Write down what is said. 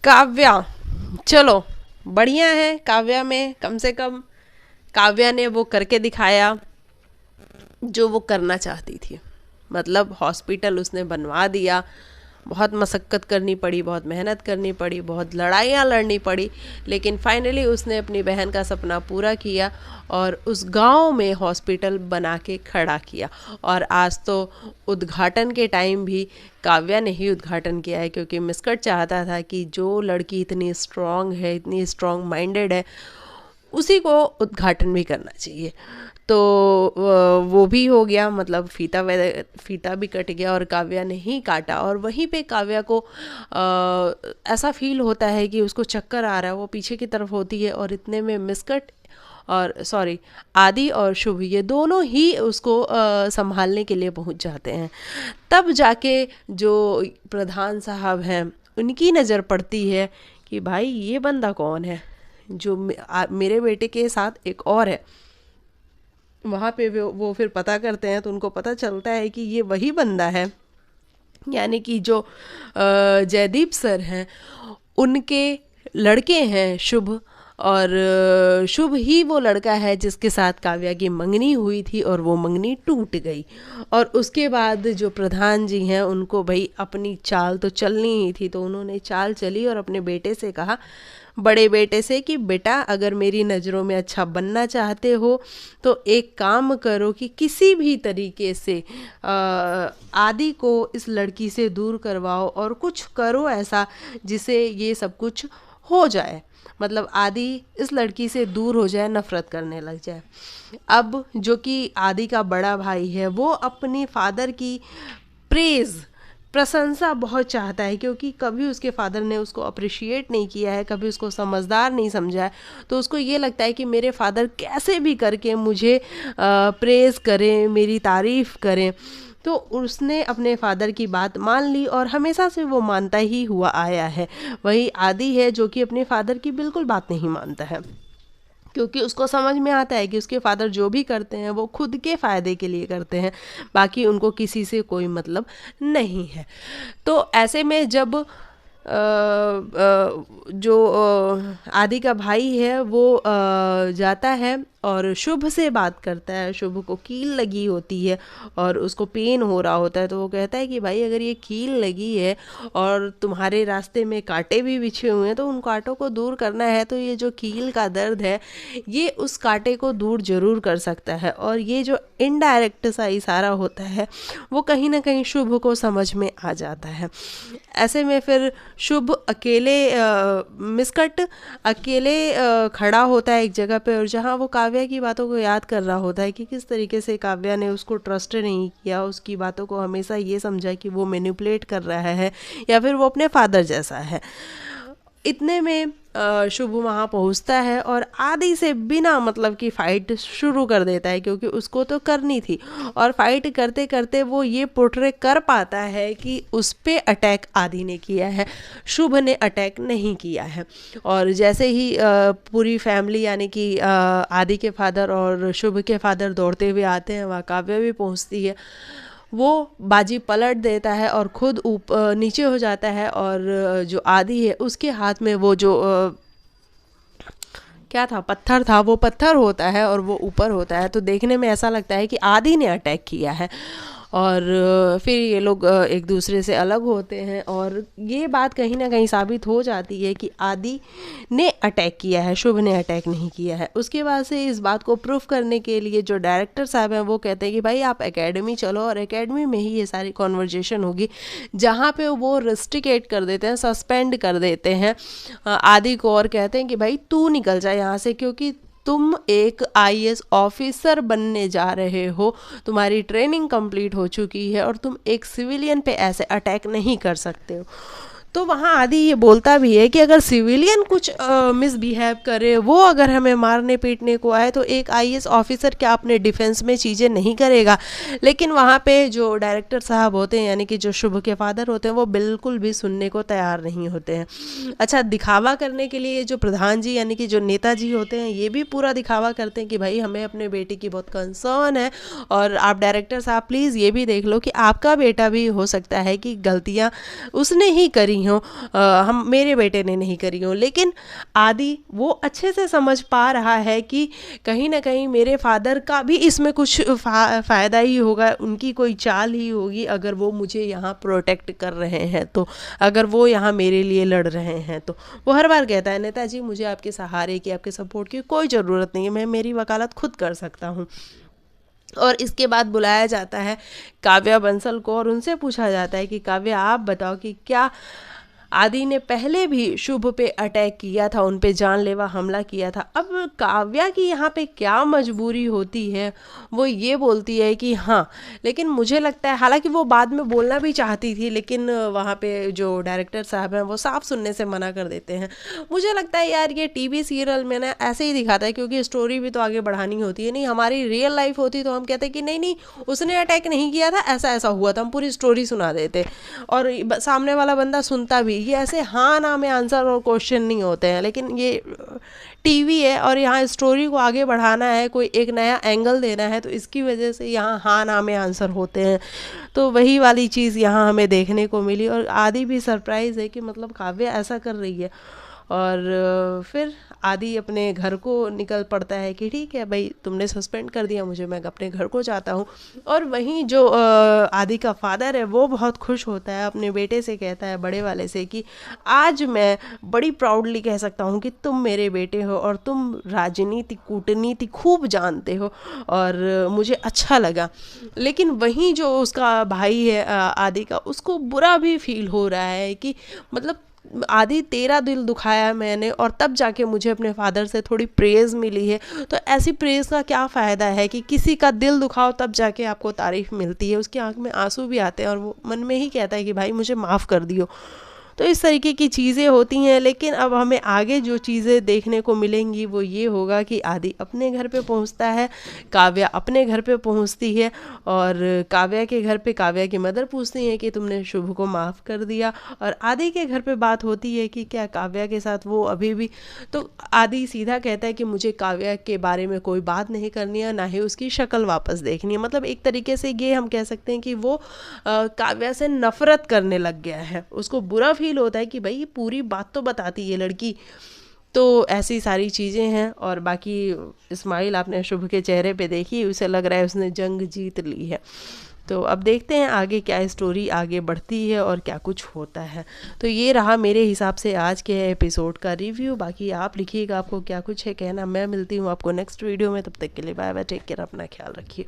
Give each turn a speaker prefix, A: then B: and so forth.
A: काव्या, चलो बढ़िया है। काव्या में कम से कम काव्या ने वो करके दिखाया जो वो करना चाहती थी। मतलब हॉस्पिटल उसने बनवा दिया, बहुत मशक्क़त करनी पड़ी, बहुत मेहनत करनी पड़ी, बहुत लड़ाइयाँ लड़नी पड़ी, लेकिन फाइनली उसने अपनी बहन का सपना पूरा किया और उस गांव में हॉस्पिटल बना के खड़ा किया। और आज तो उद्घाटन के टाइम भी काव्या ने ही उद्घाटन किया है, क्योंकि मिस्कट चाहता था कि जो लड़की इतनी स्ट्रांग है, इतनी स्ट्रांग माइंडेड है, उसी को उद्घाटन भी करना चाहिए। तो वो भी हो गया, मतलब फीता भी कट गया और काव्या ने ही काटा। और वहीं पे काव्या को ऐसा फील होता है कि उसको चक्कर आ रहा है, वो पीछे की तरफ होती है और इतने में मिस्कट और सॉरी आदि और शुभ ये दोनों ही उसको संभालने के लिए पहुंच जाते हैं। तब जाके जो प्रधान साहब हैं उनकी नज़र पड़ती है कि भाई ये बंदा कौन है, जो मेरे बेटे के साथ एक और है। वहाँ पे वो फिर पता करते हैं तो उनको पता चलता है कि ये वही बंदा है, यानी कि जो जयदीप सर हैं उनके लड़के हैं शुभ। और शुभ ही वो लड़का है जिसके साथ काव्या की मंगनी हुई थी और वो मंगनी टूट गई। और उसके बाद जो प्रधान जी हैं उनको भाई अपनी चाल तो चलनी ही थी, तो उन्होंने चाल चली और अपने बेटे से कहा, बड़े बेटे से, कि बेटा अगर मेरी नज़रों में अच्छा बनना चाहते हो तो एक काम करो कि किसी भी तरीके से आदि को इस लड़की से दूर करवाओ और कुछ करो ऐसा जिसे ये सब कुछ हो जाए। मतलब आदि इस लड़की से दूर हो जाए, नफरत करने लग जाए। अब जो कि आदि का बड़ा भाई है वो अपनी फादर की प्रेज़, प्रशंसा बहुत चाहता है, क्योंकि कभी उसके फादर ने उसको अप्रिशिएट नहीं किया है, कभी उसको समझदार नहीं समझा है। तो उसको ये लगता है कि मेरे फादर कैसे भी करके मुझे प्रेज़ करें, मेरी तारीफ़ करें। तो उसने अपने फादर की बात मान ली और हमेशा से वो मानता ही हुआ आया है। वही आदि है जो कि अपने फादर की बिल्कुल बात नहीं मानता है, क्योंकि उसको समझ में आता है कि उसके फादर जो भी करते हैं वो खुद के फ़ायदे के लिए करते हैं, बाकी उनको किसी से कोई मतलब नहीं है। तो ऐसे में जब जो आदि का भाई है वो जाता है और शुभ से बात करता है। शुभ को कील लगी होती है और उसको पेन हो रहा होता है, तो वो कहता है कि भाई अगर ये कील लगी है और तुम्हारे रास्ते में कांटे भी बिछे हुए हैं तो उन कांटों को दूर करना है, तो ये जो कील का दर्द है ये उस कांटे को दूर जरूर कर सकता है। और ये जो इनडायरेक्ट सा इशारा होता है वो कहीं ना कहीं शुभ को समझ में आ जाता है। ऐसे में फिर शुभ अकेले मिसकट अकेले खड़ा होता है एक जगह पे, और जहाँ वो काव्या की बातों को याद कर रहा होता है कि किस तरीके से काव्या ने उसको ट्रस्ट नहीं किया, उसकी बातों को हमेशा ये समझा कि वो मैनिपुलेट कर रहा है या फिर वो अपने फादर जैसा है। इतने में शुभ वहाँ पहुँचता है और आदि से बिना मतलब की फ़ाइट शुरू कर देता है, क्योंकि उसको तो करनी थी। और फाइट करते करते वो ये पोर्ट्रे कर पाता है कि उस पे अटैक आदि ने किया है, शुभ ने अटैक नहीं किया है। और जैसे ही पूरी फैमिली यानी कि आदि के फादर और शुभ के फादर दौड़ते हुए आते हैं, वहाँ काव्या भी पहुँचती है। वो बाजी पलट देता है और खुद नीचे हो जाता है, और जो आदि है उसके हाथ में वो जो क्या था, पत्थर था, वो पत्थर होता है और वो ऊपर होता है। तो देखने में ऐसा लगता है कि आदि ने अटैक किया है। और फिर ये लोग एक दूसरे से अलग होते हैं और ये बात कहीं ना कहीं साबित हो जाती है कि आदि ने अटैक किया है, शुभ ने अटैक नहीं किया है। उसके बाद से इस बात को प्रूफ करने के लिए जो डायरेक्टर साहब हैं वो कहते हैं कि भाई आप एकेडमी चलो और एकेडमी में ही ये सारी कॉन्वर्जेशन होगी, जहाँ पे वो रेस्ट्रिकेट कर देते हैं, सस्पेंड कर देते हैं आदि को और कहते हैं कि भाई तू निकल जा यहाँ से, क्योंकि तुम एक आईएएस ऑफिसर बनने जा रहे हो, तुम्हारी ट्रेनिंग कंप्लीट हो चुकी है और तुम एक सिविलियन पे ऐसे अटैक नहीं कर सकते हो। तो वहाँ आदि ये बोलता भी है कि अगर सिविलियन कुछ मिसबिहेव करे, वो अगर हमें मारने पीटने को आए, तो एक आईएएस ऑफिसर क्या अपने डिफेंस में चीज़ें नहीं करेगा। लेकिन वहाँ पे जो डायरेक्टर साहब होते हैं यानी कि जो शुभ के फादर होते हैं वो बिल्कुल भी सुनने को तैयार नहीं होते हैं। अच्छा, दिखावा करने के लिए जो प्रधान जी यानी कि जो नेताजी होते हैं ये भी पूरा दिखावा करते हैं कि भाई हमें अपने बेटे की बहुत कंसर्न है, और आप डायरेक्टर साहब प्लीज़ ये भी देख लो कि आपका बेटा भी हो सकता है कि गलतियाँ उसने ही करी करी हों, हम मेरे बेटे ने नहीं करी हों। लेकिन आदि वो अच्छे से समझ पा रहा है कि कहीं ना कहीं मेरे फादर का भी इसमें कुछ फ़ायदा ही होगा, उनकी कोई चाल ही होगी अगर वो मुझे यहाँ प्रोटेक्ट कर रहे हैं तो, अगर वो यहाँ मेरे लिए लड़ रहे हैं तो। वो हर बार कहता है नेताजी मुझे आपके सहारे की, आपके सपोर्ट की कोई ज़रूरत नहीं है, मैं मेरी वकालत खुद कर सकता हूँ। और इसके बाद बुलाया जाता है काव्या बंसल को और उनसे पूछा जाता है कि काव्या आप बताओ कि क्या आदि ने पहले भी शुभ पे अटैक किया था, उन पे जानलेवा हमला किया था। अब काव्या की यहाँ पे क्या मजबूरी होती है, वो ये बोलती है कि हाँ, लेकिन मुझे लगता है, हालांकि वो बाद में बोलना भी चाहती थी लेकिन वहाँ पे जो डायरेक्टर साहब हैं वो साफ सुनने से मना कर देते हैं। मुझे लगता है यार ये टीवी सीरियल में ना ऐसे ही दिखाता है, क्योंकि स्टोरी भी तो आगे बढ़ानी होती है। नहीं हमारी रियल लाइफ होती तो हम कहते कि नहीं नहीं उसने अटैक नहीं किया था, ऐसा ऐसा हुआ था, हम पूरी स्टोरी सुना देते और सामने वाला बंदा सुनता भी। ये ऐसे हाँ ना में आंसर और क्वेश्चन नहीं होते हैं, लेकिन ये टीवी है और यहाँ स्टोरी को आगे बढ़ाना है, कोई एक नया एंगल देना है, तो इसकी वजह से यहाँ हाँ ना में आंसर होते हैं। तो वही वाली चीज़ यहाँ हमें देखने को मिली और आदि भी सरप्राइज़ है कि मतलब काव्या ऐसा कर रही है। और फिर आदि अपने घर को निकल पड़ता है कि ठीक है भाई तुमने सस्पेंड कर दिया मुझे, मैं अपने घर को जाता हूँ। और वहीं जो आदि का फादर है वो बहुत खुश होता है, अपने बेटे से कहता है, बड़े वाले से, कि आज मैं बड़ी प्राउडली कह सकता हूँ कि तुम मेरे बेटे हो और तुम राजनीति कूटनीति खूब जानते हो और मुझे अच्छा लगा। लेकिन वहीं जो उसका भाई है आदि का, उसको बुरा भी फील हो रहा है कि मतलब आदि तेरा दिल दुखाया मैंने और तब जाके मुझे अपने फादर से थोड़ी प्रेज़ मिली है, तो ऐसी प्रेज़ का क्या फ़ायदा है कि किसी का दिल दुखाओ तब जाके आपको तारीफ़ मिलती है। उसकी आंख में आंसू भी आते हैं और वो मन में ही कहता है कि भाई मुझे माफ़ कर दियो। तो इस तरीके की चीज़ें होती हैं। लेकिन अब हमें आगे जो चीज़ें देखने को मिलेंगी वो ये होगा कि आदि अपने घर पे पहुंचता है, काव्या अपने घर पे पहुंचती है और काव्या के घर पे काव्या की मदर पूछती है कि तुमने शुभ को माफ़ कर दिया, और आदि के घर पे बात होती है कि क्या काव्या के साथ वो अभी भी, तो आदि सीधा कहता है कि मुझे काव्या के बारे में कोई बात नहीं करनी है, ना ही उसकी शक्ल वापस देखनी है। मतलब एक तरीके से ये हम कह सकते हैं कि वो काव्या से नफरत करने लग गया है, उसको बुरा फील होता है कि भाई ये पूरी बात तो बताती है लड़की। तो ऐसी सारी चीज़ें हैं। और बाकी इस्माइल आपने शुभ के चेहरे पे देखी, उसे लग रहा है उसने जंग जीत ली है। तो अब देखते हैं आगे क्या स्टोरी आगे बढ़ती है और क्या कुछ होता है। तो ये रहा मेरे हिसाब से आज के एपिसोड का रिव्यू। बाकी आप लिखिएगा आपको क्या कुछ है कहना। मैं मिलती हूँ आपको नेक्स्ट वीडियो में, तब तक के लिए बाय बाय, टेक केयर, अपना ख्याल रखिए।